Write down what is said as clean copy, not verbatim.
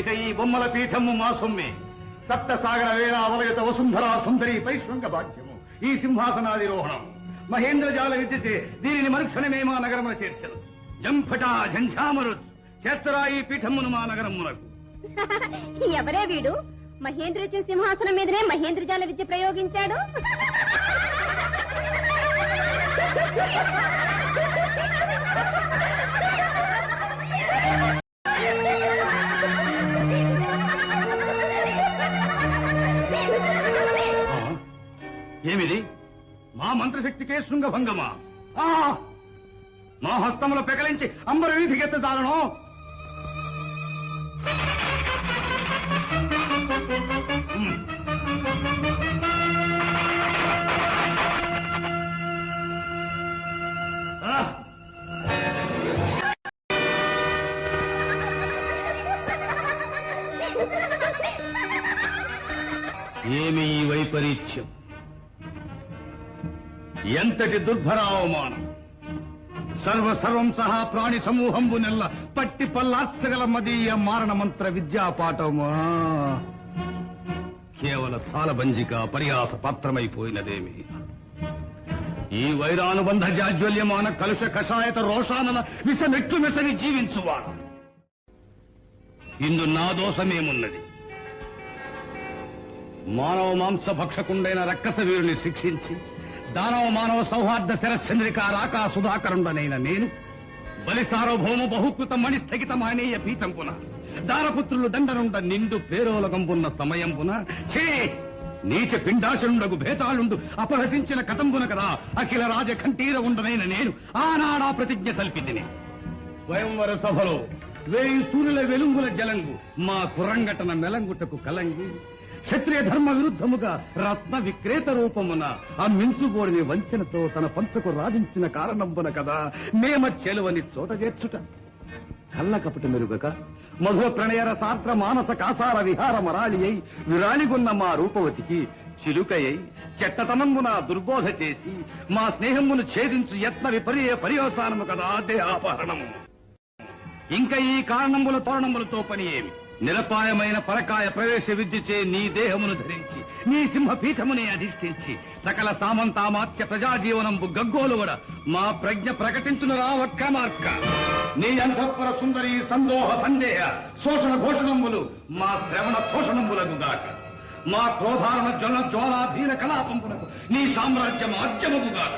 ఇక ఈ బొమ్మల పీఠము మా సొమ్మే. సప్తసాగర వేళ అవలయత వసుంధరా సుందరి పైశృంగ భాగ్యము ఈ సింహాసనాధిరోహణం. మహేంద్రజాల విద్యచే దీనిని మరుక్షణమే మా నగరమున చేర్చను. జంఫటా ఝంఝామరు చేస్తరా ఈ పీఠమును మా నగరమునకు. ఎవరే వీడు? మహేంద్రజ సింహాసనం మీదనే మహేంద్రజాల విద్య ప్రయోగించాడు. ఏమిది? మా మంత్రశక్తికే శృంగభంగమా? మా హస్తములు పెకలించి అంబర వీధికెత్తదాలను. ఏమి ఈ వైపరీత్యం? ఎంతటి దుర్భరావమానం! సర్వం సహా ప్రాణి సమూహంబు నెల్ల పట్టి పల్లార్చగల మదీయ మారణ మంత్ర విద్యాపాఠమా కేవల సాలబంజిక పరిహాస పాత్రమైపోయినదేమి? ఈ వైరానుబంధ జాజ్వల్యమాన కలుష కషాయత రోషానల విషమెట్లు మిసని జీవించువాడు. ఇందు నా దోషమేమున్నది? మానవ మాంస భక్షకుండైన రక్కస వీరుని శిక్షించి దానవ మానవ సౌహార్ద శరశ్చంద్రిక రాకా సుధాకరుండనైన నేను బలి సార్వభౌమ బహుకృత మణి స్థగితమానేయ పీఠంపున దారపుత్రులు దండనుండ నిండు పేరోలగంబున్న సమయంపున ఛే నీచ పిండాశనుండగు భేతాళుండు అపహసించిన కటంబున కదా అఖిల రాజఖంఠీర ఉండనైన నేను ఆనాడా ప్రతిజ్ఞ సల్పితిని. స్వయంవర సభలో 1000 సూర్యుల వెలుంగుల జలంగు మా కురంగటన మెలంగుటకు కలంగి క్షత్రియ ధర్మ విరుద్ధముగా రత్న విక్రేత రూపమున ఆ మించుబోడిని వంచనతో తన పంచకు రాధించిన కారణంబున కదా మేమ చెలువని చోట చేర్చుట. కళ్ళ కపట మెరుగక మధుర ప్రణయర శాస్త్ర మానస కాసార విహార మరాళి అయి విరాళిగున్న మా రూపవతికి చిలుకయ్యి చెట్టతనంబున దుర్బోధ చేసి మా స్నేహమును ఛేదించు యత్న విపర్య పర్యవసానము కదా దేహాపహరణము. ఇంకా ఈ కారణముల తోరణములతో పని ఏమి? నిరపాయమైన పరకాయ ప్రవేశ విద్యచే నీ దేహమును ధరించి నీ సింహపీఠమునే అధిష్ఠించి సకల సామంతామాత్య ప్రజాజీవనంబు గగ్గోలువడ మా ప్రజ్ఞ ప్రకటించునురా ఒక్క మార్క. నీ అంతఃపుర సుందరి సందోహ సందేహ శోషణ ఘోషణములు మా శ్రవణ శోషణములగుగాక. మా క్రోధారణ జ్వల జ్వాలాధీన కళాపంపునకు నీ సామ్రాజ్యం ఆజ్యమగుగాక.